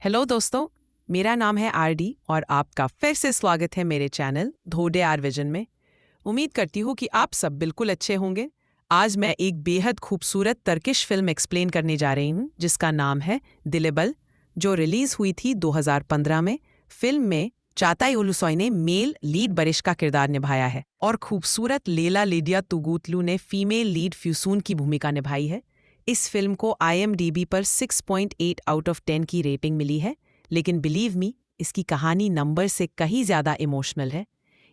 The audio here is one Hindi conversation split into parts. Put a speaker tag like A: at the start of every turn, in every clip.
A: हेलो दोस्तों, मेरा नाम है आरडी और आपका फिर से स्वागत है मेरे चैनल धोडे आर विजन में। उम्मीद करती हूँ कि आप सब बिल्कुल अच्छे होंगे। आज मैं एक बेहद खूबसूरत टर्किश फिल्म एक्सप्लेन करने जा रही हूँ जिसका नाम है दिलेबल, जो रिलीज हुई थी 2015 में। फिल्म में चाताई ओलुसॉय ने मेल लीड बरिश का किरदार निभाया है और खूबसूरत लेला लिडिया तुगुतलू ने फीमेल लीड फ्यूसून की भूमिका निभाई है। इस फिल्म को IMDb पर 6.8 आउट ऑफ 10 की रेटिंग मिली है, लेकिन बिलीव मी, इसकी कहानी नंबर से कहीं ज़्यादा इमोशनल है।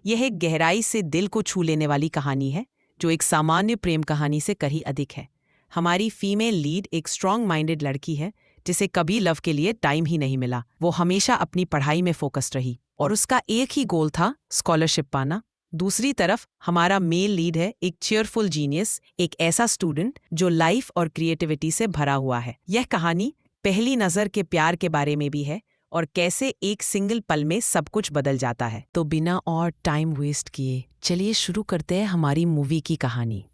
A: यह एक गहराई से दिल को छू लेने वाली कहानी है जो एक सामान्य प्रेम कहानी से कहीं अधिक है। हमारी फीमेल लीड एक स्ट्रांग माइंडेड लड़की है जिसे कभी लव के लिए टाइम ही नहीं मिला। वो हमेशा अपनी पढ़ाई में फोकस्ड रही और उसका एक ही गोल था, स्कॉलरशिप पाना। दूसरी तरफ हमारा मेल लीड है एक चीयरफुल जीनियस, एक ऐसा स्टूडेंट जो लाइफ और क्रिएटिविटी से भरा हुआ है। यह कहानी पहली नज़र के प्यार के बारे में भी है और कैसे एक सिंगल पल में सब कुछ बदल जाता है। तो बिना और टाइम वेस्ट किए चलिए शुरू करते हैं हमारी मूवी की कहानी।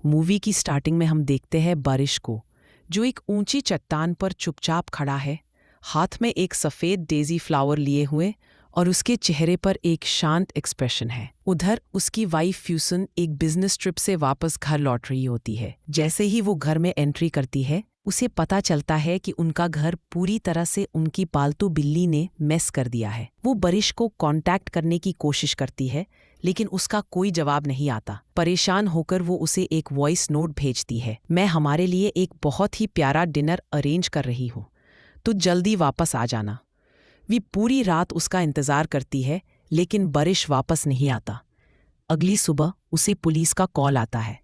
A: मूवी की स्टार्टिंग में हम देखते हैं बारिश को, जो एक ऊंची चट्टान पर चुपचाप खड़ा है, हाथ में एक सफ़ेद डेजी फ्लावर लिए हुए, और उसके चेहरे पर एक शांत एक्सप्रेशन है। उधर उसकी वाइफ फ्यूसन एक बिजनेस ट्रिप से वापस घर लौट रही होती है। जैसे ही वो घर में एंट्री करती है, उसे पता चलता है कि उनका घर पूरी तरह से उनकी पालतू बिल्ली ने मेस कर दिया है। वो बारिश को कांटेक्ट करने की कोशिश करती है, लेकिन उसका कोई जवाब नहीं आता। परेशान होकर वो उसे एक वॉइस नोट भेजती है, मैं हमारे लिए एक बहुत ही प्यारा डिनर अरेंज कर रही हूँ, तो जल्दी वापस आ जाना। वे पूरी रात उसका इंतजार करती है, लेकिन बारिश वापस नहीं आता। अगली सुबह उसे पुलिस का कॉल आता है।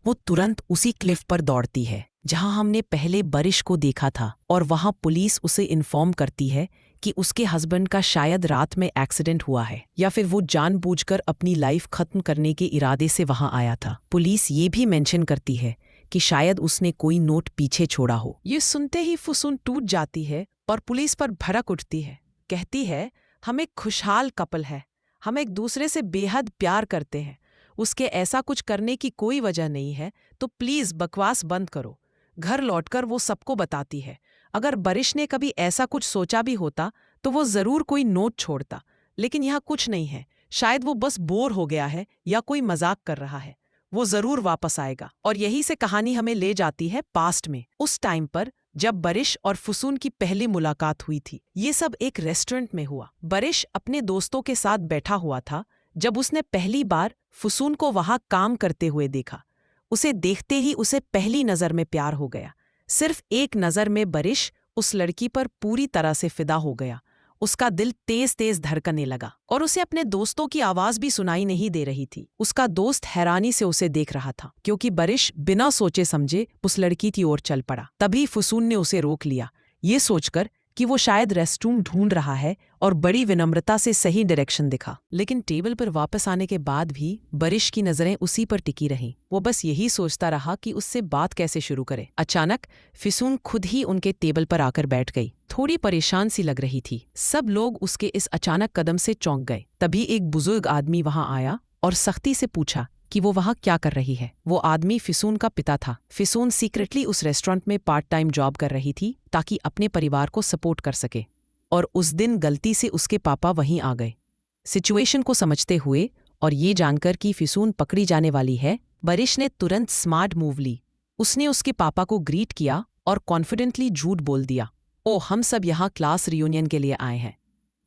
A: वो तुरंत उसी क्लिफ पर दौड़ती है जहां हमने पहले बारिश को देखा था, और वहां पुलिस उसे इन्फॉर्म करती है कि उसके हस्बैंड का शायद रात में एक्सीडेंट हुआ है, या फिर वो जानबूझकर अपनी लाइफ खत्म करने के इरादे से वहां आया था। पुलिस ये भी मेंशन करती है कि शायद उसने कोई नोट पीछे छोड़ा हो। ये सुनते ही फुसून टूट जाती है और पुलिस पर भड़क उठती है। कहती है, हम एक खुशहाल कपल है, हम एक दूसरे से बेहद प्यार करते हैं, उसके ऐसा कुछ करने की कोई वजह नहीं है, तो प्लीज बकवास बंद करो। घर लौटकर वो सबको बताती है, अगर बारिश ने कभी ऐसा कुछ सोचा भी होता तो वो जरूर कोई नोट छोड़ता, लेकिन यहाँ कुछ नहीं है। शायद वो बस बोर हो गया है या कोई मजाक कर रहा है। वो जरूर वापस आएगा। और यही से कहानी हमें ले जाती है पास्ट में, उस टाइम पर जब बारिश और फुसून की पहली मुलाकात हुई थी। ये सब एक रेस्टोरेंट में हुआ। बारिश अपने दोस्तों के साथ बैठा हुआ था जब उसने पहली बार फुसून को वहां काम करते हुए देखा। उसे देखते ही उसे पहली नजर में प्यार हो गया। सिर्फ एक नजर में बारिश उस लड़की पर पूरी तरह से फिदा हो गया। उसका दिल तेज तेज धड़कने लगा और उसे अपने दोस्तों की आवाज भी सुनाई नहीं दे रही थी। उसका दोस्त हैरानी से उसे देख रहा था क्योंकि बारिश बिना सोचे समझे उस लड़की की ओर चल पड़ा। तभी फुसून ने उसे रोक लिया, ये सोचकर कि वो शायद रेस्टरूम ढूंढ रहा है, और बड़ी विनम्रता से सही डायरेक्शन दिखा। लेकिन टेबल पर वापस आने के बाद भी बारिश की नजरें उसी पर टिकी रहीं। वो बस यही सोचता रहा कि उससे बात कैसे शुरू करे। अचानक फिसून खुद ही उनके टेबल पर आकर बैठ गई। थोड़ी परेशान सी लग रही थी। सब लोग उसके इस अचानक कदम से चौंक गए। तभी एक बुजुर्ग आदमी वहां आया और सख्ती से पूछा कि वो वहां क्या कर रही है। वो आदमी फिसून का पिता था। फिसून सीक्रेटली उस रेस्टोरेंट में पार्ट टाइम जॉब कर रही थी ताकि अपने परिवार को सपोर्ट कर सके, और उस दिन गलती से उसके पापा वहीं आ गए। सिचुएशन को समझते हुए और ये जानकर कि फिसून पकड़ी जाने वाली है, बारिश ने तुरंत स्मार्ट मूव ली। उसने उसके पापा को ग्रीट किया और कॉन्फिडेंटली झूठ बोल दिया, ओ हम सब यहाँ क्लास रियूनियन के लिए आए हैं।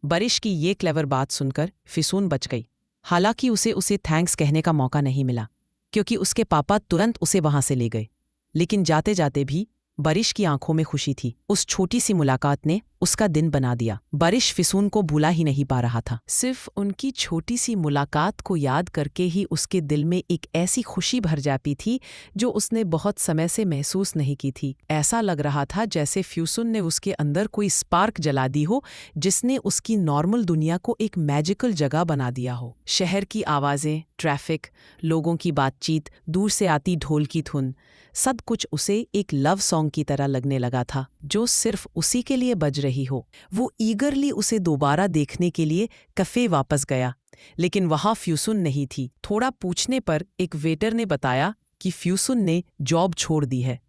A: बारिश की ये क्लेवर बात सुनकर फिसून बच गई। हालांकि उसे थैंक्स कहने का मौका नहीं मिला क्योंकि उसके पापा तुरंत उसे वहां से ले गए। लेकिन जाते जाते भी बारिश की आंखों में खुशी थी। उस छोटी सी मुलाकात ने उसका दिन बना दिया। बारिश फिसून को भूला ही नहीं पा रहा था। सिर्फ उनकी छोटी सी मुलाकात को याद करके ही उसके दिल में एक ऐसी खुशी भर जाती थी जो उसने बहुत समय से महसूस नहीं की थी। ऐसा लग रहा था जैसे फ्यूसन ने उसके अंदर कोई स्पार्क जला दी हो, जिसने उसकी नॉर्मल दुनिया को एक मैजिकल जगह बना दिया हो। शहर की आवाजें, ट्रैफिक, लोगों की बातचीत, दूर से आती ढोल की धुन, सब कुछ उसे एक लव सॉन्ग की तरह लगने लगा था जो सिर्फ उसी के लिए बज रही हो। वो ईगरली उसे दोबारा देखने के लिए कैफे वापस गया, लेकिन वहां फ्यूसन नहीं थी। थोड़ा पूछने पर एक वेटर ने बताया कि फ्यूसन ने जॉब छोड़ दी है।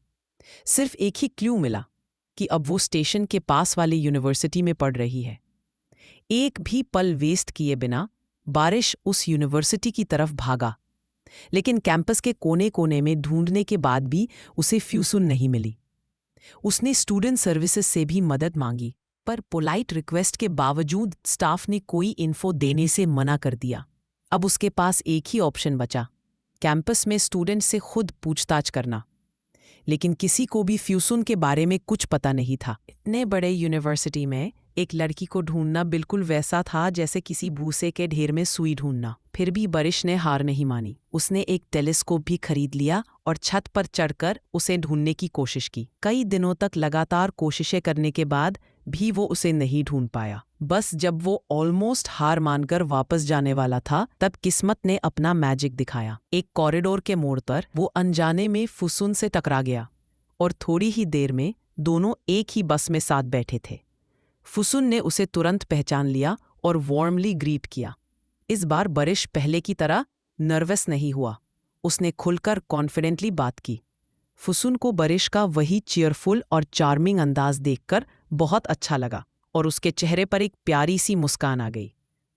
A: सिर्फ एक ही क्लू मिला, कि अब वो स्टेशन के पास वाली यूनिवर्सिटी में पढ़ रही है। एक भी पल वेस्ट किए बिना बारिश उस यूनिवर्सिटी की तरफ भागा, लेकिन कैंपस के कोने कोने में ढूंढने के बाद भी उसे फ्यूसुन नहीं मिली। उसने स्टूडेंट सर्विसेज से भी मदद मांगी, पर पोलाइट रिक्वेस्ट के बावजूद स्टाफ ने कोई इन्फो देने से मना कर दिया। अब उसके पास एक ही ऑप्शन बचा, कैंपस में स्टूडेंट से खुद पूछताछ करना। लेकिन किसी को भी फ्यूसुन के बारे में कुछ पता नहीं था। इतने बड़े यूनिवर्सिटी में एक लड़की को ढूंढना बिल्कुल वैसा था जैसे किसी भूसे के ढेर में सुई ढूंढना। फिर भी बारिश ने हार नहीं मानी। उसने एक टेलीस्कोप भी खरीद लिया और छत पर चढ़कर उसे ढूंढने की कोशिश की। कई दिनों तक लगातार कोशिशें करने के बाद भी वो उसे नहीं ढूंढ पाया। बस जब वो ऑलमोस्ट हार मानकर वापस जाने वाला था, तब किस्मत ने अपना मैजिक दिखाया। एक कॉरिडोर के मोड़ पर वो अनजाने में फुसुन से टकरा गया और थोड़ी ही देर में दोनों एक ही बस में साथ बैठे थे। फुसुन ने उसे तुरंत पहचान लिया और वार्मली ग्रीट किया। इस बार बारिश पहले की तरह नर्वस नहीं हुआ। उसने खुलकर कॉन्फिडेंटली बात की। फुसुन को बारिश का वही चीयरफुल और चार्मिंग अंदाज देखकर बहुत अच्छा लगा और उसके चेहरे पर एक प्यारी सी मुस्कान आ गई।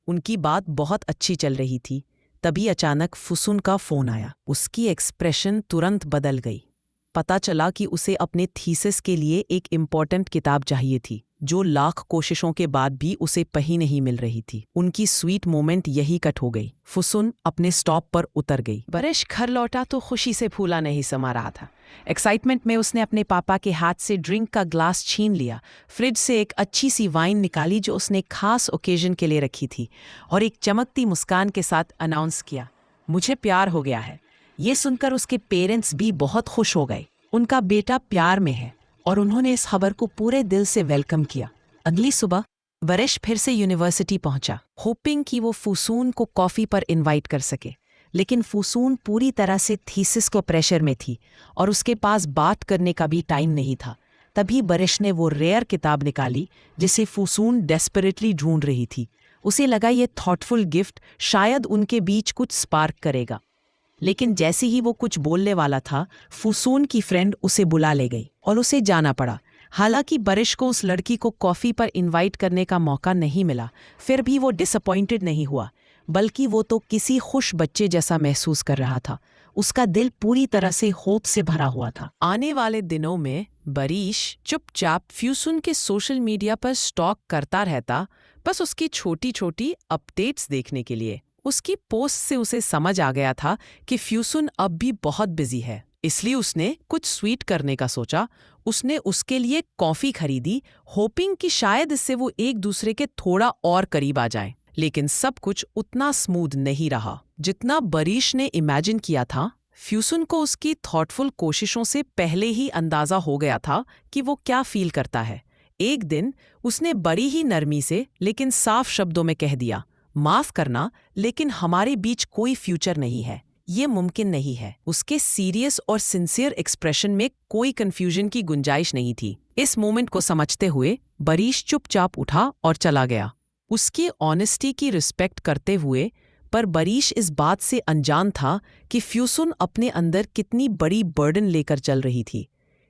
A: उनकी बात बहुत अच्छी चल रही थी। तभी अचानक फुसुन का फोन आया। उसकी एक्सप्रेशन तुरंत बदल गई। पता चला कि उसे अपने थीसिस के लिए एक इम्पॉर्टेंट किताब चाहिए थी, जो लाख कोशिशों के बाद भी उसे कहीं नहीं मिल रही थी। उनकी स्वीट मोमेंट यही कट हो गई। फुसुन अपने स्टॉप पर उतर गई। बारिश घर लौटा तो खुशी से फूला नहीं समा रहा था। एक्साइटमेंट में उसने अपने पापा के हाथ से ड्रिंक का ग्लास छीन लिया, फ्रिज से एक अच्छी सी वाइन निकाली जो उसने खास ओकेजन के लिए रखी थी, और एक चमकती मुस्कान के साथ अनाउंस किया, मुझे प्यार हो गया है। ये सुनकर उसके पेरेंट्स भी बहुत खुश हो गए। उनका बेटा प्यार में है और उन्होंने इस खबर को पूरे दिल से वेलकम किया। अगली सुबह बारिश फिर से यूनिवर्सिटी पहुंचा, होपिंग कि वो फुसुन को कॉफ़ी पर इनवाइट कर सके। लेकिन फुसुन पूरी तरह से थीसिस को प्रेशर में थी और उसके पास बात करने का भी टाइम नहीं था। तभी बारिश ने वो रेयर किताब निकाली जिसे फुसुन डेस्परेटली ढूंढ रही थी। उसे लगा ये थॉटफुल गिफ्ट शायद उनके बीच कुछ स्पार्क करेगा। लेकिन जैसे ही वो कुछ बोलने वाला था, फुसुन की फ्रेंड उसे बुला ले गई और उसे जाना पड़ा। हालांकि बारिश को उस लड़की को कॉफ़ी पर इनवाइट करने का मौका नहीं मिला, फिर भी वो डिसअपॉइंटेड नहीं हुआ, बल्कि वो तो किसी खुश बच्चे जैसा महसूस कर रहा था। उसका दिल पूरी तरह से होप से भरा हुआ था। आने वाले दिनों में बारिश चुपचाप फ्यूसुन के सोशल मीडिया पर स्टॉक करता रहता, बस उसकी छोटी छोटी अपडेट्स देखने के लिए। उसकी पोस्ट से उसे समझ आ गया था कि फ्यूसुन अब भी बहुत बिजी है, इसलिए उसने कुछ स्वीट करने का सोचा। उसने उसके लिए कॉफ़ी खरीदी, होपिंग कि शायद इससे वो एक दूसरे के थोड़ा और करीब आ जाएं। लेकिन सब कुछ उतना स्मूथ नहीं रहा जितना बारिश ने इमेजिन किया था। फ्यूसुन को उसकी थॉटफुल कोशिशों से पहले ही अंदाजा हो गया था कि वो क्या फील करता है। एक दिन उसने बड़ी ही नरमी से लेकिन साफ शब्दों में कह दिया, माफ करना, लेकिन हमारे बीच कोई फ्यूचर नहीं है, ये मुमकिन नहीं है। उसके सीरियस और सिंसियर एक्सप्रेशन में कोई कंफ्यूजन की गुंजाइश नहीं थी। इस मोमेंट को समझते हुए बारिश चुपचाप उठा और चला गया, उसकी ऑनेस्टी की रिस्पेक्ट करते हुए। पर बारिश इस बात से अनजान था कि फ्यूसुन अपने अंदर कितनी बड़ी बर्डन लेकर चल रही थी।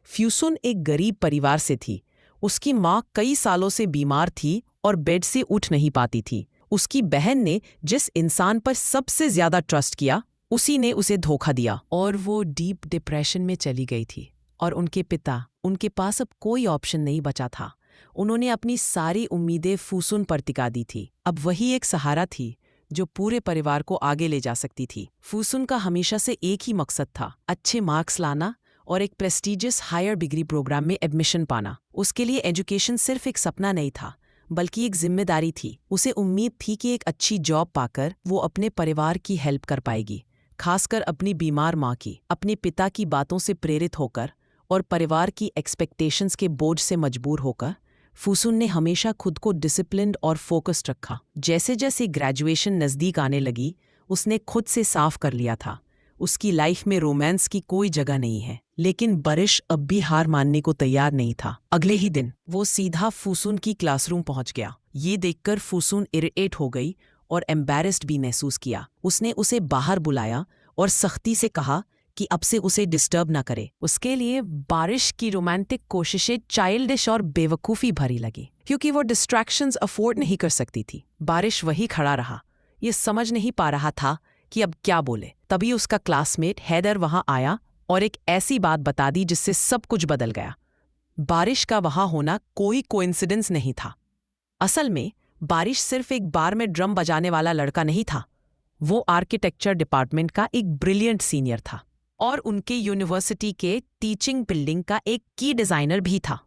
A: फ्यूसुन एक गरीब परिवार से थी। उसकी माँ कई सालों से बीमार थी और बेड से उठ नहीं पाती थी। उसकी बहन ने जिस इंसान पर सबसे ज्यादा ट्रस्ट किया, उसी ने उसे धोखा दिया और वो डीप डिप्रेशन में चली गई थी। और उनके पिता, उनके पास अब कोई ऑप्शन नहीं बचा था। उन्होंने अपनी सारी उम्मीदें फुसुन पर टिका दी थी। अब वही एक सहारा थी जो पूरे परिवार को आगे ले जा सकती थी। फुसुन का हमेशा से एक ही मकसद था, अच्छे मार्क्स लाना और एक प्रेस्टीजियस हायर डिग्री प्रोग्राम में एडमिशन पाना। उसके लिए एजुकेशन सिर्फ एक सपना नहीं था, बल्कि एक जिम्मेदारी थी। उसे उम्मीद थी कि एक अच्छी जॉब पाकर वो अपने परिवार की हेल्प कर पाएगी, खासकर अपनी बीमार माँ की। अपने पिता की बातों से प्रेरित होकर और परिवार की एक्सपेक्टेशंस के बोझ से मजबूर होकर फुसुन ने हमेशा खुद को डिसिप्लिन्ड और फोकस्ड रखा। जैसे जैसे ग्रेजुएशन नज़दीक आने लगी, उसने खुद से साफ कर लिया था, उसकी लाइफ में रोमांस की कोई जगह नहीं है। लेकिन बारिश अब भी हार मानने को तैयार नहीं था। अगले ही दिन वो सीधा फुसुन की क्लासरूम पहुंच गया। ये देखकर फुसुन इरिटेट हो गई और एम्बैरेस्ड भी महसूस किया। उसने उसे बाहर बुलाया और सख्ती से कहा कि अब से उसे डिस्टर्ब ना करे। उसके लिए बारिश की रोमांटिक कोशिशें चाइल्डिश और बेवकूफ़ी भरी लगी, क्योंकि वो डिस्ट्रैक्शंस अफोर्ड नहीं कर सकती थी। बारिश वही खड़ा रहा, ये समझ नहीं पा रहा था कि अब क्या बोले। तभी उसका क्लासमेट हैदर वहां आया और एक ऐसी बात बता दी जिससे सब कुछ बदल गया। बारिश का वहां होना कोई कोइंसिडेंस नहीं था। असल में बारिश सिर्फ एक बार में ड्रम बजाने वाला लड़का नहीं था, वो आर्किटेक्चर डिपार्टमेंट का एक ब्रिलियंट सीनियर था और उनके यूनिवर्सिटी के टीचिंग बिल्डिंग का एक की डिजाइनर भी था।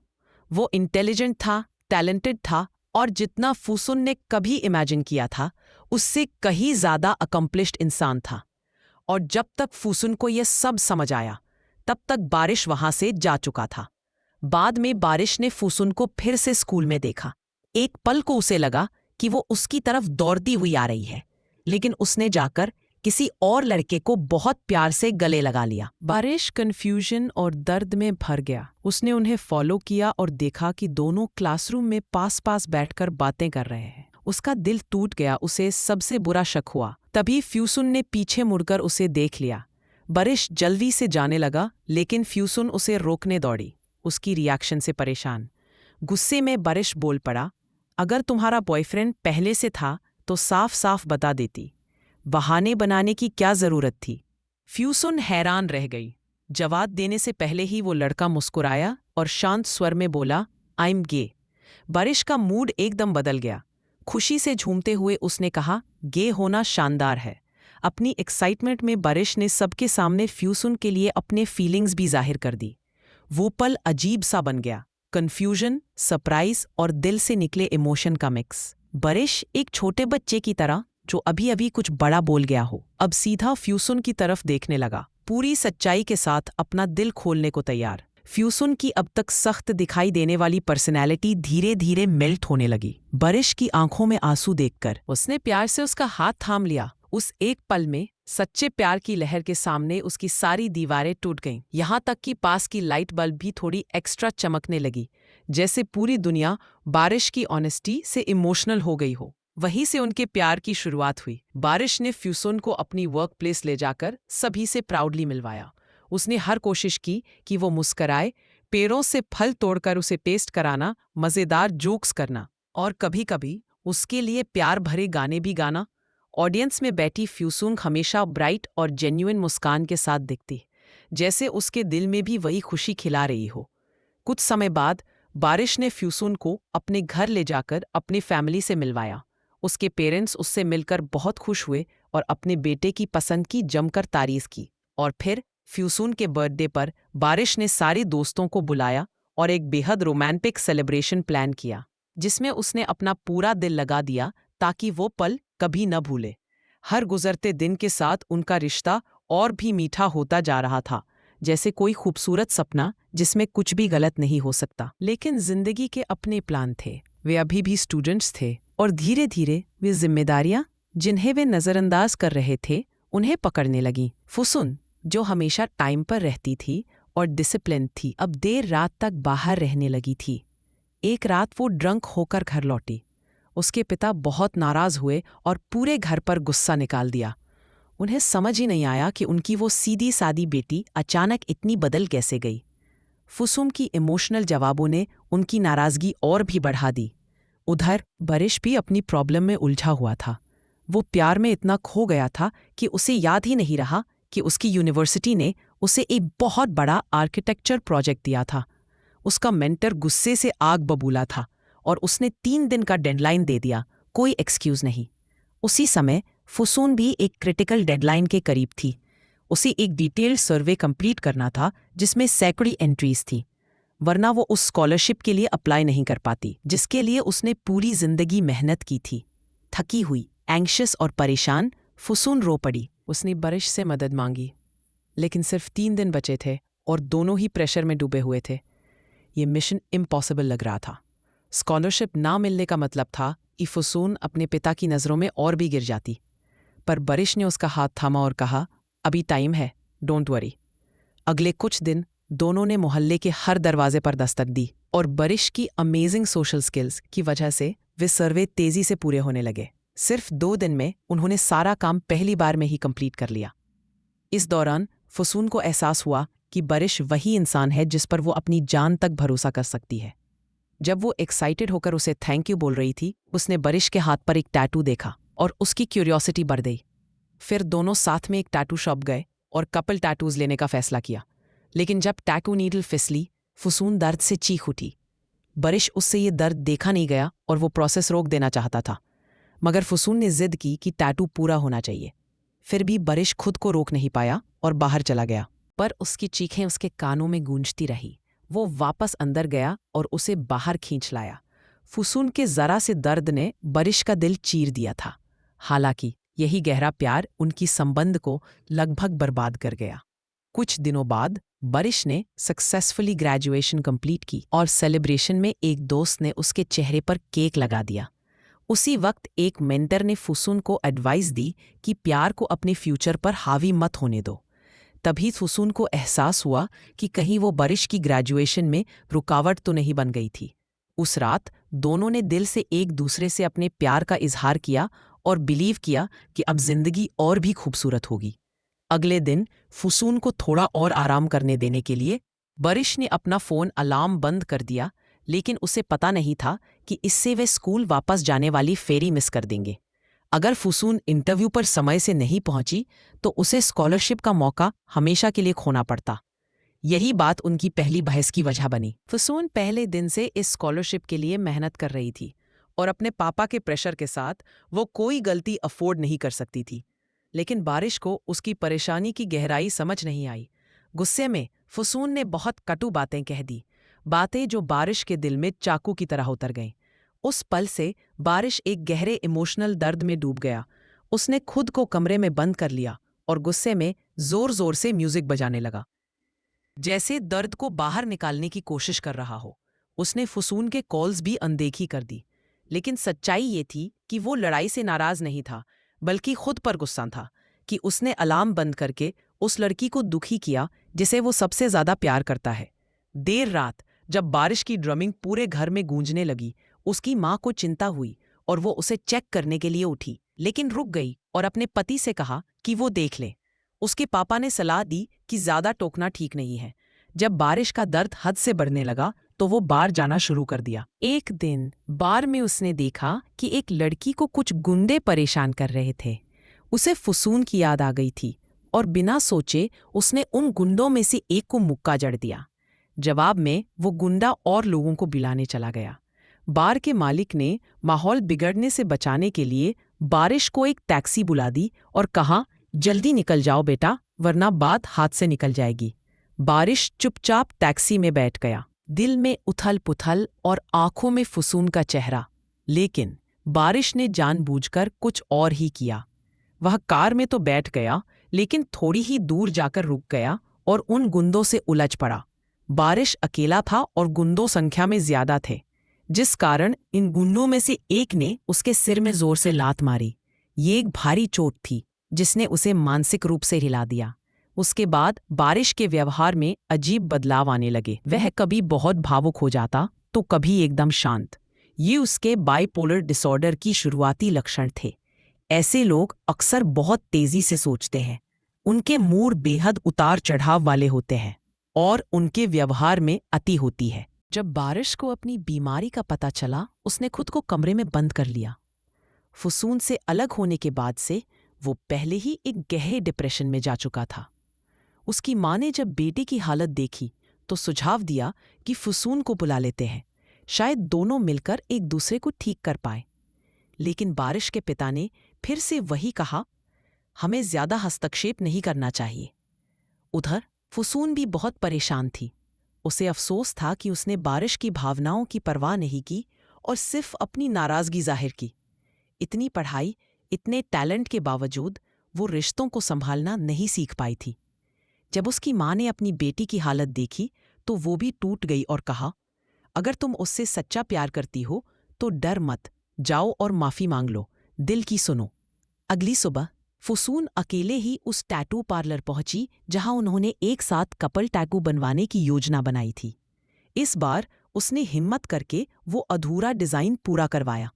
A: वो इंटेलिजेंट था, टैलेंटेड था और जितना फुसुन ने कभी इमेजिन किया था उससे कहीं ज्यादा अकम्प्लिश्ड इंसान था। और जब तक फुसुन को यह सब समझ आया तब तक बारिश वहां से जा चुका था। बाद में बारिश ने फुसुन को फिर से स्कूल में देखा। एक पल को उसे लगा कि वो उसकी तरफ दौड़ती हुई आ रही है, लेकिन उसने जाकर किसी और लड़के को बहुत प्यार से गले लगा लिया। बारिश कंफ्यूजन और दर्द में भर गया। उसने उन्हें फॉलो किया और देखा कि दोनों क्लासरूम में पास पास बैठकर बातें कर रहे हैं। उसका दिल टूट गया, उसे सबसे बुरा शक हुआ। तभी फ्यूसुन ने पीछे मुड़कर उसे देख लिया। बारिश जल्दी से जाने लगा, लेकिन फ्यूसुन उसे रोकने दौड़ी, उसकी रिएक्शन से परेशान। गुस्से में बारिश बोल पड़ा, अगर तुम्हारा बॉयफ्रेंड पहले से था तो साफ साफ बता देती, बहाने बनाने की क्या जरूरत थी। फ्यूसुन हैरान रह गई। जवाब देने से पहले ही वो लड़का मुस्कुराया और शांत स्वर में बोला, आई एम गे। बारिश का मूड एकदम बदल गया। खुशी से झूमते हुए उसने कहा, गे होना शानदार है। अपनी एक्साइटमेंट में बारिश ने सबके सामने फ्यूसुन के लिए अपने फीलिंग्स भी जाहिर कर दी। वो पल अजीब सा बन गया, कंफ्यूजन, सरप्राइज और दिल से निकले इमोशन का मिक्स। बारिश एक छोटे बच्चे की तरह जो अभी अभी कुछ बड़ा बोल गया हो, अब सीधा फ्यूसुन की तरफ देखने लगा, पूरी सच्चाई के साथ अपना दिल खोलने को तैयार। फ्यूसुन की अब तक सख्त दिखाई देने वाली पर्सनैलिटी धीरे धीरे मेल्ट होने लगी। बारिश की आंखों में आंसू देखकर उसने प्यार से उसका हाथ थाम लिया। उस एक पल में सच्चे प्यार की लहर के सामने उसकी सारी दीवारें टूट गईं। यहाँ तक कि पास की लाइट बल्ब भी थोड़ी एक्स्ट्रा चमकने लगी, जैसे पूरी दुनिया बारिश की ऑनेस्टी से इमोशनल हो गई हो। वहीं से उनके प्यार की शुरुआत हुई। बारिश ने फ्यूसुन को अपनी वर्क प्लेस ले जाकर सभी से प्राउडली मिलवाया। उसने हर कोशिश की कि वो मुस्कराए, पेड़ों से फल तोड़कर उसे टेस्ट कराना, मज़ेदार जोक्स करना और कभी-कभी उसके लिए प्यार भरे गाने भी गाना। ऑडियंस में बैठी फ्यूसुन हमेशा ब्राइट और जेन्युइन मुस्कान के साथ दिखती, जैसे उसके दिल में भी वही खुशी खिला रही हो। कुछ समय बाद बारिश ने फ्यूसुन को अपने घर ले जाकर अपनी फैमिली से मिलवाया। उसके पेरेंट्स उससे मिलकर बहुत खुश हुए और अपने बेटे की पसंद की जमकर तारीफ की। और फिर फ्यूसुन के बर्थडे पर बारिश ने सारे दोस्तों को बुलाया और एक बेहद रोमांटिक सेलिब्रेशन प्लान किया, जिसमें उसने अपना पूरा दिल लगा दिया ताकि वो पल कभी न भूले। हर गुजरते दिन के साथ उनका रिश्ता और भी मीठा होता जा रहा था, जैसे कोई खूबसूरत सपना जिसमें कुछ भी गलत नहीं हो सकता। लेकिन जिंदगी के अपने प्लान थे। वे अभी भी स्टूडेंट्स थे और धीरे धीरे वे जिम्मेदारियां जिन्हें वे नज़रअंदाज कर रहे थे उन्हें पकड़ने लगीं। फुसुन, जो हमेशा टाइम पर रहती थी और डिसिप्लिन थी, अब देर रात तक बाहर रहने लगी थी। एक रात वो ड्रंक होकर घर लौटी। उसके पिता बहुत नाराज हुए और पूरे घर पर गुस्सा निकाल दिया। उन्हें समझ ही नहीं आया कि उनकी वो सीधी सादी बेटी अचानक इतनी बदल कैसे गई। फुसुन की इमोशनल जवाबों ने उनकी नाराजगी और भी बढ़ा दी। उधर बारिश भी अपनी प्रॉब्लम में उलझा हुआ था। वो प्यार में इतना खो गया था कि उसे याद ही नहीं रहा कि उसकी यूनिवर्सिटी ने उसे एक बहुत बड़ा आर्किटेक्चर प्रोजेक्ट दिया था। उसका मेंटर गुस्से से आग बबूला था और उसने 3 दिन का डेडलाइन दे दिया, कोई एक्सक्यूज नहीं। उसी समय फुसुन भी एक क्रिटिकल डेडलाइन के करीब थी। उसे एक डिटेल्ड सर्वे कंप्लीट करना था जिसमें सैकड़ी एंट्रीज थी, वरना वो उस स्कॉलरशिप के लिए अप्लाई नहीं कर पाती जिसके लिए उसने पूरी जिंदगी मेहनत की थी। थकी हुई, एंग्शियस और परेशान फुसुन रो पड़ी। उसने बारिश से मदद मांगी, लेकिन सिर्फ 3 दिन बचे थे और दोनों ही प्रेशर में डूबे हुए थे। ये मिशन इम्पॉसिबल लग रहा था। स्कॉलरशिप ना मिलने का मतलब था कि फुसुन अपने पिता की नज़रों में और भी गिर जाती। पर बारिश ने उसका हाथ थामा और कहा, अभी टाइम है, डोंट वरी। अगले कुछ दिन दोनों ने मोहल्ले के हर दरवाजे पर दस्तक दी और बारिश की अमेजिंग सोशल स्किल्स की वजह से वे सर्वे तेजी से पूरे होने लगे। सिर्फ 2 दिन में उन्होंने सारा काम पहली बार में ही कंप्लीट कर लिया। इस दौरान फुसून को एहसास हुआ कि बारिश वही इंसान है जिस पर वो अपनी जान तक भरोसा कर सकती है। जब वो एक्साइटेड होकर उसे थैंक यू बोल रही थी, उसने बारिश के हाथ पर एक टैटू देखा और उसकी क्यूरियोसिटी बढ़ गई। फिर दोनों साथ में एक टैटू शॉप गए और कपल टैटूज लेने का फैसला किया। लेकिन जब टैटू नीडल फिसली, फुसून दर्द से चीख उठी। बारिश उससे ये दर्द देखा नहीं गया और वो प्रोसेस रोक देना चाहता था, मगर फुसून ने जिद की कि टैटू पूरा होना चाहिए। फिर भी बारिश खुद को रोक नहीं पाया और बाहर चला गया, पर उसकी चीखें उसके कानों में गूंजती रही। वो वापस अंदर गया और उसे बाहर खींच लाया। फुसून के जरा से दर्द ने बारिश का दिल चीर दिया था। हालांकि यही गहरा प्यार उनकी संबंध को लगभग बर्बाद कर गया। कुछ दिनों बाद बारिश ने सक्सेसफुली ग्रेजुएशन कंप्लीट की और सेलिब्रेशन में एक दोस्त ने उसके चेहरे पर केक लगा दिया। उसी वक्त एक मेंटर ने फुसून को एडवाइस दी कि प्यार को अपने फ्यूचर पर हावी मत होने दो। तभी फुसून को एहसास हुआ कि कहीं वो बारिश की ग्रेजुएशन में रुकावट तो नहीं बन गई थी। उस रात दोनों ने दिल से एक दूसरे से अपने प्यार का इजहार किया और बिलीव किया कि अब जिंदगी और भी खूबसूरत होगी। अगले दिन फुसून को थोड़ा और आराम करने देने के लिए बारिश ने अपना फ़ोन अलार्म बंद कर दिया, लेकिन उसे पता नहीं था कि इससे वे स्कूल वापस जाने वाली फेरी मिस कर देंगे। अगर फुसून इंटरव्यू पर समय से नहीं पहुंची तो उसे स्कॉलरशिप का मौका हमेशा के लिए खोना पड़ता। यही बात उनकी पहली बहस की वजह बनी। फुसून पहले दिन से इस स्कॉलरशिप के लिए मेहनत कर रही थी और अपने पापा के प्रेशर के साथ वो कोई गलती अफोर्ड नहीं कर सकती थी। लेकिन बारिश को उसकी परेशानी की गहराई समझ नहीं आई। गुस्से में फुसून ने बहुत कटु बातें कह दी, बातें जो बारिश के दिल में चाकू की तरह उतर गईं। उस पल से बारिश एक गहरे इमोशनल दर्द में डूब गया। उसने खुद को कमरे में बंद कर लिया और गुस्से में जोर जोर से म्यूजिक बजाने लगा, जैसे दर्द को बाहर निकालने की कोशिश कर रहा हो। उसने फुसून के कॉल्स भी अनदेखी कर दी। लेकिन सच्चाई ये थी कि वो लड़ाई से नाराज नहीं था, बल्कि खुद पर गुस्सा था कि उसने अलार्म बंद करके उस लड़की को दुखी किया जिसे वो सबसे ज्यादा प्यार करता है। देर रात जब बारिश की ड्रमिंग पूरे घर में गूंजने लगी, उसकी माँ को चिंता हुई और वो उसे चेक करने के लिए उठी, लेकिन रुक गई और अपने पति से कहा कि वो देख ले। उसके पापा ने सलाह दी कि ज्यादा टोकना ठीक नहीं है। जब बारिश का दर्द हद से बढ़ने लगा तो वो बार जाना शुरू कर दिया। एक दिन बार में उसने देखा कि एक लड़की को कुछ गुंडे परेशान कर रहे थे। उसे फुसून की याद आ गई थी और बिना सोचे उसने उन गुंडों में से एक को मुक्का जड़ दिया। जवाब में वो गुंडा और लोगों को बुलाने चला गया। बार के मालिक ने माहौल बिगड़ने से बचाने के लिए बारिश को एक टैक्सी बुला दी और कहा, जल्दी निकल जाओ बेटा, वरना बात हाथ से निकल जाएगी। बारिश चुपचाप टैक्सी में बैठ गया, दिल में उथल पुथल और आंखों में फुसून का चेहरा। लेकिन बारिश ने जानबूझकर कुछ और ही किया। वह कार में तो बैठ गया, लेकिन थोड़ी ही दूर जाकर रुक गया और उन गुंडों से उलझ पड़ा। बारिश अकेला था और गुंडों संख्या में ज्यादा थे, जिस कारण इन गुंडों में से एक ने उसके सिर में जोर से लात मारी। ये एक भारी चोट थी जिसने उसे मानसिक रूप से हिला दिया। उसके बाद बारिश के व्यवहार में अजीब बदलाव आने लगे। वह कभी बहुत भावुक हो जाता तो कभी एकदम शांत। ये उसके बाइपोलर डिसऑर्डर की शुरुआती लक्षण थे। ऐसे लोग अक्सर बहुत तेजी से सोचते हैं, उनके मूड बेहद उतार चढ़ाव वाले होते हैं और उनके व्यवहार में अति होती है। जब बारिश को अपनी बीमारी का पता चला, उसने खुद को कमरे में बंद कर लिया। फुसून से अलग होने के बाद से वो पहले ही एक गहरे डिप्रेशन में जा चुका था। उसकी माँ ने जब बेटे की हालत देखी तो सुझाव दिया कि फुसून को बुला लेते हैं, शायद दोनों मिलकर एक दूसरे को ठीक कर पाए। लेकिन बारिश के पिता ने फिर से वही कहा, हमें ज्यादा हस्तक्षेप नहीं करना चाहिए। उधर फुसून भी बहुत परेशान थी। उसे अफसोस था कि उसने बारिश की भावनाओं की परवाह नहीं की और सिर्फ अपनी नाराजगी जाहिर की। इतनी पढ़ाई, इतने टैलेंट के बावजूद वो रिश्तों को संभालना नहीं सीख पाई थी। जब उसकी माँ ने अपनी बेटी की हालत देखी तो वो भी टूट गई और कहा, अगर तुम उससे सच्चा प्यार करती हो तो डर मत, जाओ और माफी मांग लो, दिल की सुनो। अगली सुबह फुसून अकेले ही उस टैटू पार्लर पहुंची जहां उन्होंने एक साथ कपल टैटू बनवाने की योजना बनाई थी। इस बार उसने हिम्मत करके वो अधूरा डिजाइन पूरा करवाया।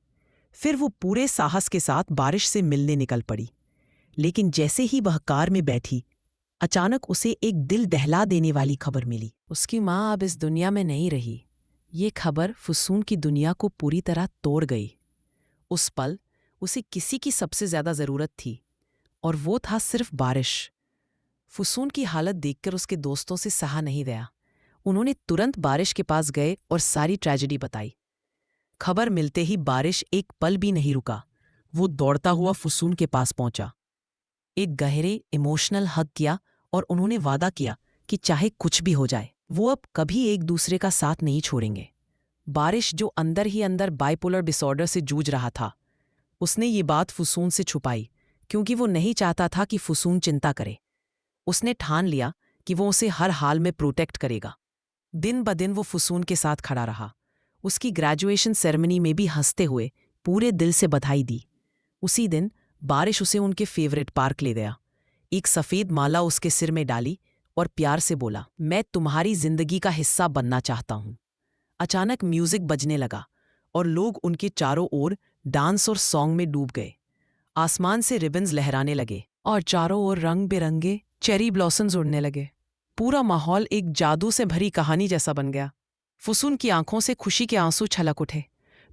A: फिर वो पूरे साहस के साथ बारिश से मिलने निकल पड़ी। लेकिन जैसे ही वह कार में बैठी, अचानक उसे एक दिल दहला देने वाली खबर मिली। उसकी माँ अब इस दुनिया में नहीं रही। ये खबर फुसून की दुनिया को पूरी तरह तोड़ गई। उस पल उसे किसी की सबसे ज्यादा जरूरत थी, और वो था सिर्फ बारिश। फुसून की हालत देखकर उसके दोस्तों से सहा नहीं गया। उन्होंने तुरंत बारिश के पास गए और सारी ट्रेजेडी बताई। खबर मिलते ही बारिश एक पल भी नहीं रुका। वो दौड़ता हुआ फुसून के पास पहुंचा, एक गहरे इमोशनल हग किया और उन्होंने वादा किया कि चाहे कुछ भी हो जाए, वो अब कभी एक दूसरे का साथ नहीं छोड़ेंगे। बारिश, जो अंदर ही अंदर बाइपोलर डिसऑर्डर से जूझ रहा था, उसने ये बात फुसून से छुपाई, क्योंकि वो नहीं चाहता था कि फुसून चिंता करे। उसने ठान लिया कि वो उसे हर हाल में प्रोटेक्ट करेगा। दिन ब दिन वो फुसून के साथ खड़ा रहा। उसकी ग्रेजुएशन सेरेमनी में भी हंसते हुए पूरे दिल से बधाई दी। उसी दिन बारिश उसे उनके फेवरेट पार्क ले गया, एक सफ़ेद माला उसके सिर में डाली और प्यार से बोला, मैं तुम्हारी जिंदगी का हिस्सा बनना चाहता हूँ। अचानक म्यूजिक बजने लगा और लोग उनके चारों ओर डांस और सॉन्ग में डूब गए। आसमान से रिबन्स लहराने लगे और चारों ओर रंग बिरंगे चेरी ब्लॉसम्स उड़ने लगे। पूरा माहौल एक जादू से भरी कहानी जैसा बन गया। फुसून की आंखों से खुशी के आंसू छलक उठे।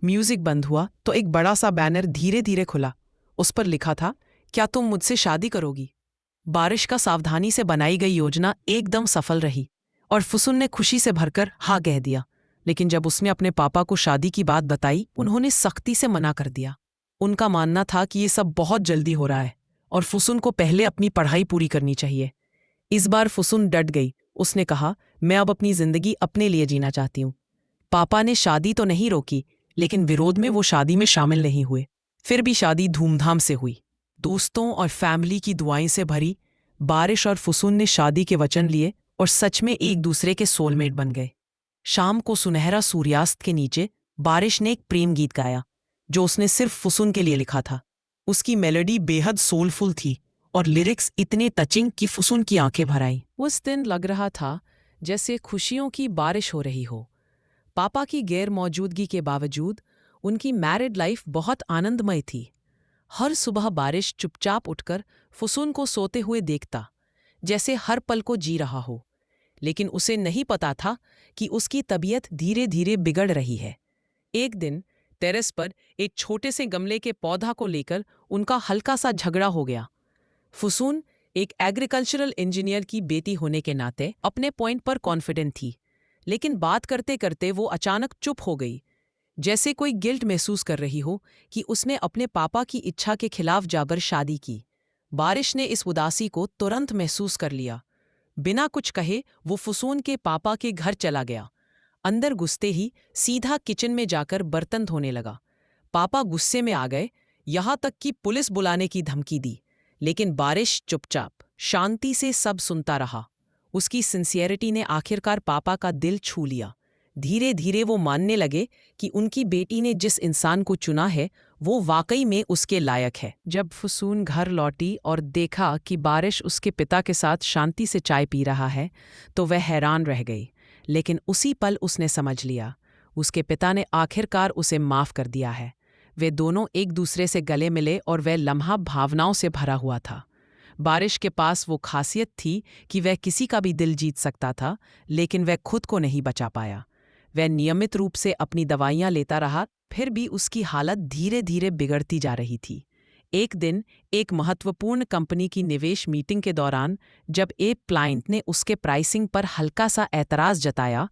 A: म्यूजिक बंद हुआ तो एक बड़ा सा बैनर धीरे धीरे खुला। उस पर लिखा था, क्या तुम मुझसे शादी करोगी? बारिश का सावधानी से बनाई गई योजना एकदम सफल रही और फुसून ने खुशी से भरकर हाँ कह दिया। लेकिन जब उसने अपने पापा को शादी की बात बताई, उन्होंने सख्ती से मना कर दिया। उनका मानना था कि ये सब बहुत जल्दी हो रहा है और फुसून को पहले अपनी पढ़ाई पूरी करनी चाहिए। इस बार फुसून डट गई। उसने कहा, मैं अब अपनी जिंदगी अपने लिए जीना चाहती हूँ। पापा ने शादी तो नहीं रोकी, लेकिन विरोध में वो शादी में शामिल नहीं हुए। फिर भी शादी धूमधाम से हुई, दोस्तों और फैमिली की दुआएं से भरी। बारिश और फुसून ने शादी के वचन लिए और सच में एक दूसरे के सोलमेट बन गए। शाम को सुनहरा सूर्यास्त के नीचे बारिश ने एक प्रेम गीत गाया, जो उसने सिर्फ फुसून के लिए लिखा था। उसकी मेलोडी बेहद सोलफुल थी और लिरिक्स इतने टचिंग कि फुसून की आंखें भर आईं। उस दिन लग रहा था जैसे खुशियों की बारिश हो रही हो। पापा की गैर मौजूदगी के बावजूद उनकी मैरिड लाइफ बहुत आनंदमय थी। हर सुबह बारिश चुपचाप उठकर फुसून को सोते हुए देखता, जैसे हर पल को जी रहा हो। लेकिन उसे नहीं पता था कि उसकी तबीयत धीरे धीरे बिगड़ रही है। एक दिन टेरेस पर एक छोटे से गमले के पौधा को लेकर उनका हल्का सा झगड़ा हो गया। फुसून एक एग्रीकल्चरल इंजीनियर की बेटी होने के नाते अपने पॉइंट पर कॉन्फिडेंट थी, लेकिन बात करते करते वो अचानक चुप हो गई, जैसे कोई गिल्ट महसूस कर रही हो कि उसने अपने पापा की इच्छा के खिलाफ जाकर शादी की। बारिश ने इस उदासी को तुरंत महसूस कर लिया। बिना कुछ कहे वो फुसून के पापा के घर चला गया। अंदर घुसते ही सीधा किचन में जाकर बर्तन धोने लगा। पापा गुस्से में आ गए, यहाँ तक कि पुलिस बुलाने की धमकी दी। लेकिन बारिश चुपचाप शांति से सब सुनता रहा। उसकी सिंसियरिटी ने आखिरकार पापा का दिल छू लिया। धीरे धीरे वो मानने लगे कि उनकी बेटी ने जिस इंसान को चुना है वो वाकई में उसके लायक है। जब फुसून घर लौटी और देखा कि बारिश उसके पिता के साथ शांति से चाय पी रहा है, तो वह हैरान रह गई। लेकिन उसी पल उसने समझ लिया, उसके पिता ने आखिरकार उसे माफ़ कर दिया है। वे दोनों एक दूसरे से गले मिले और वह लम्हा भावनाओं से भरा हुआ था। बारिश के पास वो खासियत थी कि वह किसी का भी दिल जीत सकता था, लेकिन वह खुद को नहीं बचा पाया। वह नियमित रूप से अपनी दवाइयां लेता रहा, फिर भी उसकी हालत धीरे धीरे बिगड़ती जा रही थी। एक दिन एक महत्वपूर्ण कंपनी की निवेश मीटिंग के दौरान जब एक क्लाइंट ने उसके प्राइसिंग पर हल्का सा एतराज़ जताया,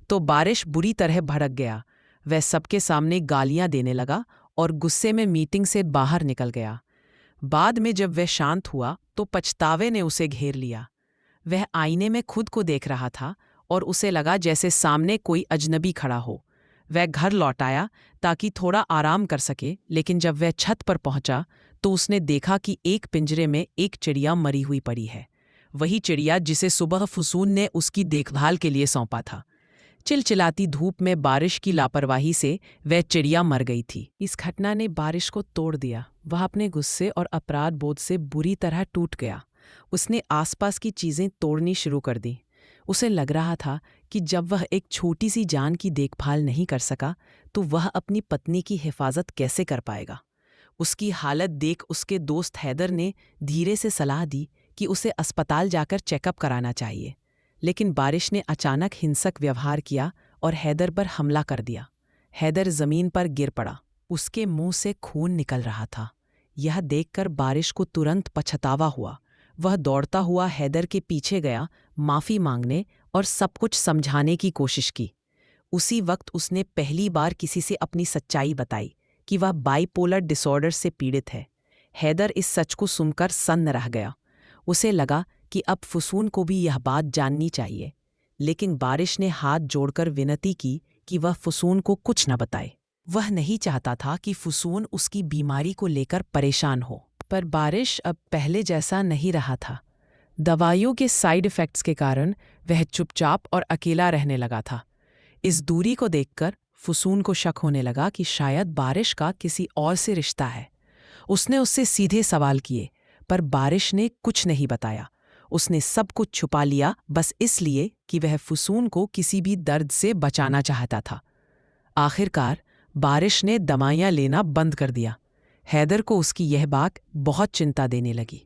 A: तो बारिश बुरी तरह भड़क गया। वह सबके सामने गालियां देने लगा और गुस्से में मीटिंग से बाहर निकल गया। बाद में जब वह शांत हुआ तो पछतावे ने उसे घेर लिया। वह आईने में खुद को देख रहा था और उसे लगा जैसे सामने कोई अजनबी खड़ा हो। वह घर लौट आया ताकि थोड़ा आराम कर सके, लेकिन जब वह छत पर पहुंचा तो उसने देखा कि एक पिंजरे में एक चिड़िया मरी हुई पड़ी है। वही चिड़िया जिसे सुबह फुसून ने उसकी देखभाल के लिए सौंपा था। चिलचिलाती धूप में बारिश की लापरवाही से वह चिड़िया मर गई थी। इस घटना ने बारिश को तोड़ दिया। वह अपने गुस्से और अपराध बोध से बुरी तरह टूट गया। उसने आसपास की चीज़ें तोड़नी शुरू कर दी। उसे लग रहा था कि जब वह एक छोटी सी जान की देखभाल नहीं कर सका, तो वह अपनी पत्नी की हिफाजत कैसे कर पाएगा। उसकी हालत देख उसके दोस्त हैदर ने धीरे से सलाह दी कि उसे अस्पताल जाकर चेकअप कराना चाहिए, लेकिन बारिश ने अचानक हिंसक व्यवहार किया और हैदर पर हमला कर दिया। हैदर जमीन पर गिर पड़ा, उसके मुंह से खून निकल रहा था। यह देखकर बारिश को तुरंत पछतावा हुआ। वह दौड़ता हुआ हैदर के पीछे गया, माफ़ी मांगने और सब कुछ समझाने की कोशिश की। उसी वक्त उसने पहली बार किसी से अपनी सच्चाई बताई कि वह बाइपोलर डिसऑर्डर से पीड़ित है। हैदर इस सच को सुनकर सन्न रह गया। उसे लगा कि अब फुसून को भी यह बात जाननी चाहिए, लेकिन बारिश ने हाथ जोड़कर विनती की कि वह फुसून को कुछ न बताए। वह नहीं चाहता था कि फुसून उसकी बीमारी को लेकर परेशान हो। पर बारिश अब पहले जैसा नहीं रहा था। दवाइयों के साइड इफ़ेक्ट्स के कारण वह चुपचाप और अकेला रहने लगा था। इस दूरी को देखकर फुसून को शक होने लगा कि शायद बारिश का किसी और से रिश्ता है। उसने उससे सीधे सवाल किए, पर बारिश ने कुछ नहीं बताया। उसने सब कुछ छुपा लिया, बस इसलिए कि वह फुसून को किसी भी दर्द से बचाना चाहता था। आखिरकार बारिश ने दवाइयाँ लेना बंद कर दिया। हैदर को उसकी यह बात बहुत चिंता देने लगी।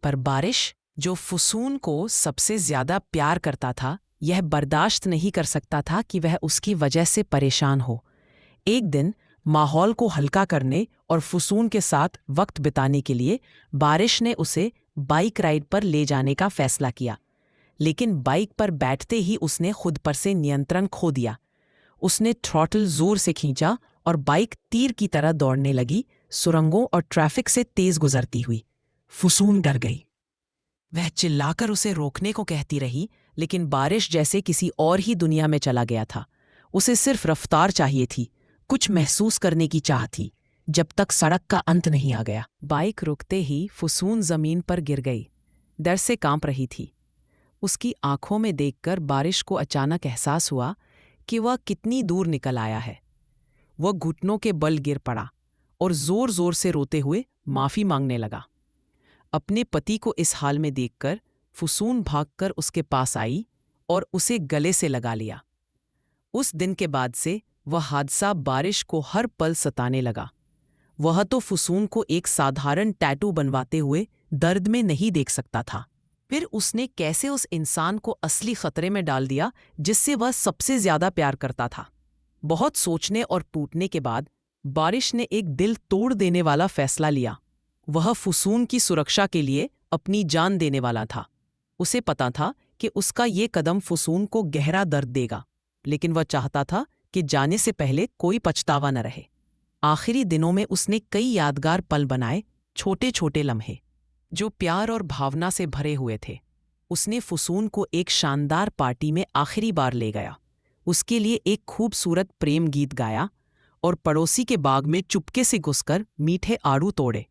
A: पर बारिश, जो फुसून को सबसे ज्यादा प्यार करता था, यह बर्दाश्त नहीं कर सकता था कि वह उसकी वजह से परेशान हो। एक दिन माहौल को हल्का करने और फुसून के साथ वक्त बिताने के लिए बारिश ने उसे बाइक राइड पर ले जाने का फैसला किया। लेकिन बाइक पर बैठते ही उसने खुद पर से नियंत्रण खो दिया। उसने थ्रॉटल जोर से खींचा और बाइक तीर की तरह दौड़ने लगी, सुरंगों और ट्रैफिक से तेज गुजरती हुई। फुसून डर गई। वह चिल्लाकर उसे रोकने को कहती रही, लेकिन बारिश जैसे किसी और ही दुनिया में चला गया था। उसे सिर्फ रफ्तार चाहिए थी, कुछ महसूस करने की चाह थी, जब तक सड़क का अंत नहीं आ गया। बाइक रुकते ही फुसून जमीन पर गिर गई, डर से कांप रही थी। उसकी आंखों में देखकर बारिश को अचानक एहसास हुआ कि वह कितनी दूर निकल आया है। वह घुटनों के बल गिर पड़ा और जोर जोर से रोते हुए माफी मांगने लगा। अपने पति को इस हाल में देखकर फुसून भागकर उसके पास आई और उसे गले से लगा लिया। उस दिन के बाद से वह हादसा बारिश को हर पल सताने लगा। वह तो फुसून को एक साधारण टैटू बनवाते हुए दर्द में नहीं देख सकता था। फिर उसने कैसे उस इंसान को असली खतरे में डाल दिया जिससे वह सबसे ज्यादा प्यार करता था। बहुत सोचने और टूटने के बाद बारिश ने एक दिल तोड़ देने वाला फैसला लिया। वह फुसून की सुरक्षा के लिए अपनी जान देने वाला था। उसे पता था कि उसका ये कदम फुसून को गहरा दर्द देगा, लेकिन वह चाहता था कि जाने से पहले कोई पछतावा न रहे। आखिरी दिनों में उसने कई यादगार पल बनाए, छोटे छोटे लम्हे जो प्यार और भावना से भरे हुए थे। उसने फुसून को एक शानदार पार्टी में आखिरी बार ले गया, उसके लिए एक खूबसूरत प्रेम गीत गाया और पड़ोसी के बाग में चुपके से घुसकर मीठे आड़ू तोड़े,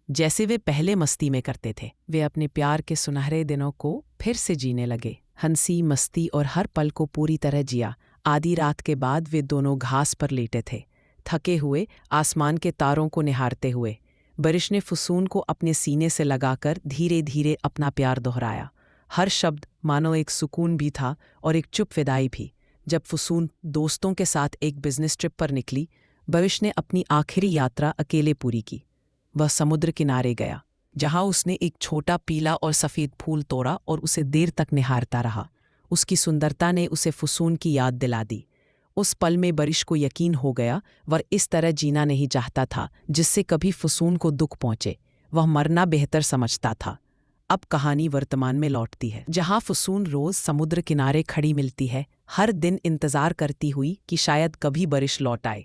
A: जैसे वे पहले मस्ती में करते थे। वे अपने प्यार के सुनहरे दिनों को फिर से जीने लगे, हंसी मस्ती और हर पल को पूरी तरह जिया। आधी रात के बाद वे दोनों घास पर लेटे थे, थके हुए, आसमान के तारों को निहारते हुए। बारिश ने फुसून को अपने सीने से लगाकर धीरे धीरे अपना प्यार दोहराया। हर शब्द मानो एक सुकून भी था और एक चुप विदाई भी। जब फुसून दोस्तों के साथ एक बिजनेस ट्रिप पर निकली, बारिश ने अपनी आखिरी यात्रा अकेले पूरी की। वह समुद्र किनारे गया, जहां उसने एक छोटा पीला और सफ़ेद फूल तोड़ा और उसे देर तक निहारता रहा। उसकी सुंदरता ने उसे फुसून की याद दिला दी। उस पल में बारिश को यकीन हो गया वह इस तरह जीना नहीं चाहता था जिससे कभी फुसून को दुख पहुंचे। वह मरना बेहतर समझता था। अब कहानी वर्तमान में लौटती है, जहां फुसून रोज समुद्र किनारे खड़ी मिलती है, हर दिन इंतजार करती हुई कि शायद कभी बारिश लौट आए।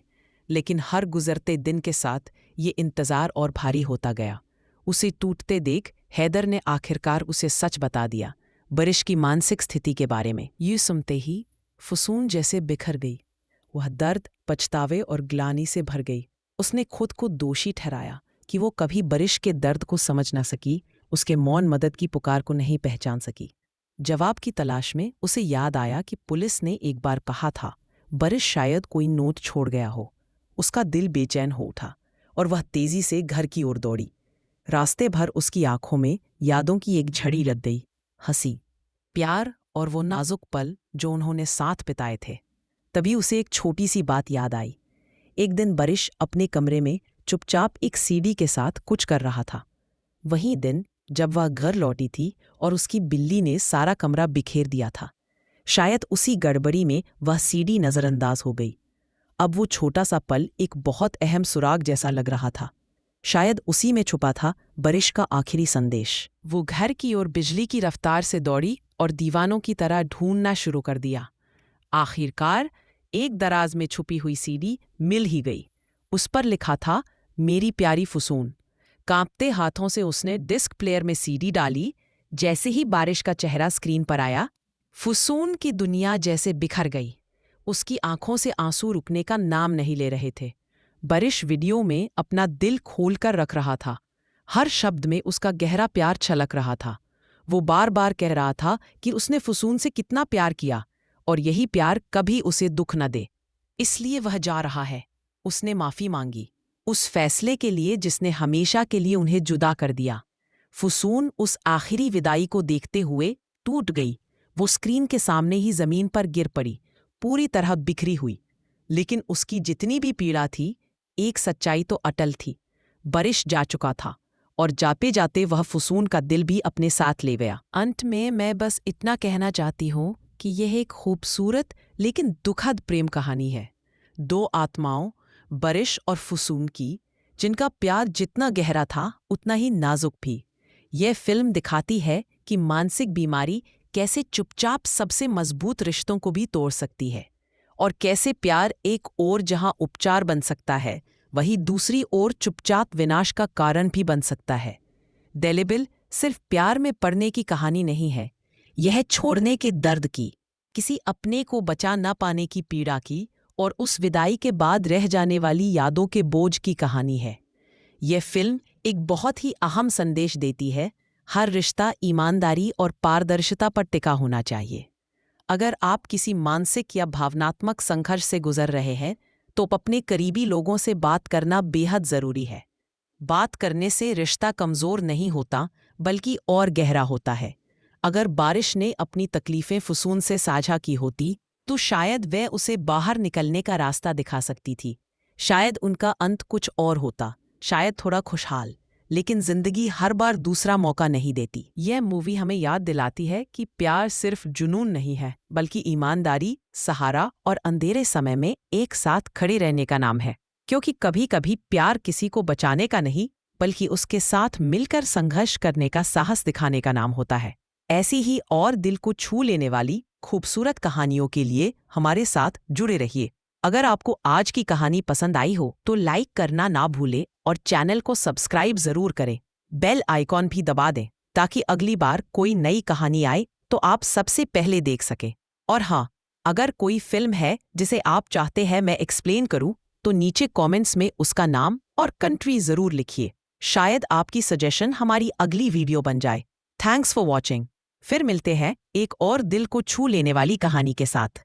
A: लेकिन हर गुजरते दिन के साथ ये इंतजार और भारी होता गया। उसे टूटते देख हैदर ने आखिरकार उसे सच बता दिया, बारिश की मानसिक स्थिति के बारे में। ये सुनते ही फुसून जैसे बिखर गई। वह दर्द, पछतावे और ग्लानि से भर गई। उसने खुद को दोषी ठहराया कि वो कभी बारिश के दर्द को समझ ना सकी, उसके मौन मदद की पुकार को नहीं पहचान सकी। जवाब की तलाश में उसे याद आया कि पुलिस ने एक बार कहा था बारिश शायद कोई नोट छोड़ गया हो। उसका दिल बेचैन हो उठा और वह तेजी से घर की ओर दौड़ी। रास्ते भर उसकी आंखों में यादों की एक झड़ी लग गई, हंसी, प्यार और वो नाजुक पल जो उन्होंने साथ बिताए थे। तभी उसे एक छोटी सी बात याद आई। एक दिन बारिश अपने कमरे में चुपचाप एक सीडी के साथ कुछ कर रहा था। वही दिन जब वह घर लौटी थी और उसकी बिल्ली ने सारा कमरा बिखेर दिया था। शायद उसी गड़बड़ी में वह सीडी नजरअंदाज हो गई। अब वो छोटा सा पल एक बहुत अहम सुराग जैसा लग रहा था। शायद उसी में छुपा था बारिश का आखिरी संदेश। वो घर की ओर बिजली की रफ्तार से दौड़ी और दीवानों की तरह ढूंढना शुरू कर दिया। आखिरकार एक दराज में छुपी हुई सीडी मिल ही गई। उस पर लिखा था, मेरी प्यारी फुसून। कांपते हाथों से उसने डिस्क प्लेयर में सीडी डाली। जैसे ही बारिश का चेहरा स्क्रीन पर आया, फुसून की दुनिया जैसे बिखर गई। उसकी आंखों से आंसू रुकने का नाम नहीं ले रहे थे। बारिश वीडियो में अपना दिल खोलकर रख रहा था। हर शब्द में उसका गहरा प्यार छलक रहा था। वो बार बार कह रहा था कि उसने फुसून से कितना प्यार किया और यही प्यार कभी उसे दुख न दे। इसलिए वह जा रहा है। उसने माफी मांगी उस फैसले के लिए जिसने हमेशा के लिए उन्हें जुदा कर दिया। फुसून उस आखिरी विदाई को देखते हुए टूट गई। वो स्क्रीन के सामने ही जमीन पर गिर पड़ी, पूरी तरह बिखरी हुई। लेकिन उसकी जितनी भी पीड़ा थी, एक सच्चाई तो अटल थी। बारिश जा चुका था और जाते जाते वह फुसून का दिल भी अपने साथ ले गया। अंत में मैं बस इतना कहना चाहती हूँ कि यह एक खूबसूरत लेकिन दुखद प्रेम कहानी है। दो आत्माओं, बारिश और फुसून की, जिनका प्यार जितना गहरा था उतना ही नाजुक भी। यह फिल्म दिखाती है कि मानसिक बीमारी कैसे चुपचाप सबसे मजबूत रिश्तों को भी तोड़ सकती है और कैसे प्यार एक ओर जहां उपचार बन सकता है, वहीं दूसरी ओर चुपचाप विनाश का कारण भी बन सकता है। डेलिबिल सिर्फ प्यार में पड़ने की कहानी नहीं है, यह छोड़ने के दर्द की, किसी अपने को बचा न पाने की पीड़ा की और उस विदाई के बाद रह जाने वाली यादों के बोझ की कहानी है। यह फिल्म एक बहुत ही अहम संदेश देती है, हर रिश्ता ईमानदारी और पारदर्शिता पर टिका होना चाहिए। अगर आप किसी मानसिक या भावनात्मक संघर्ष से गुजर रहे हैं, तो अपने करीबी लोगों से बात करना बेहद ज़रूरी है। बात करने से रिश्ता कमज़ोर नहीं होता, बल्कि और गहरा होता है। अगर बारिश ने अपनी तकलीफ़ें फुसून से साझा की होती, तो शायद वह उसे बाहर निकलने का रास्ता दिखा सकती थी। शायद उनका अंत कुछ और होता, शायद थोड़ा खुशहाल। लेकिन जिंदगी हर बार दूसरा मौका नहीं देती। यह मूवी हमें याद दिलाती है कि प्यार सिर्फ जुनून नहीं है, बल्कि ईमानदारी, सहारा और अंधेरे समय में एक साथ खड़े रहने का नाम है। क्योंकि कभी कभी प्यार किसी को बचाने का नहीं, बल्कि उसके साथ मिलकर संघर्ष करने का साहस दिखाने का नाम होता है। ऐसी ही और दिल को छू लेने वाली खूबसूरत कहानियों के लिए हमारे साथ जुड़े रहिए। अगर आपको आज की कहानी पसंद आई हो तो लाइक करना ना भूलें और चैनल को सब्सक्राइब जरूर करें। बेल आइकॉन भी दबा दें ताकि अगली बार कोई नई कहानी आए तो आप सबसे पहले देख सकें। और हाँ, अगर कोई फिल्म है जिसे आप चाहते हैं मैं एक्सप्लेन करूं, तो नीचे कमेंट्स में उसका नाम और कंट्री जरूर लिखिए। शायद आपकी सजेशन हमारी अगली वीडियो बन जाए। Thanks for watching. फिर मिलते हैं एक और दिल को छू लेने वाली कहानी के साथ।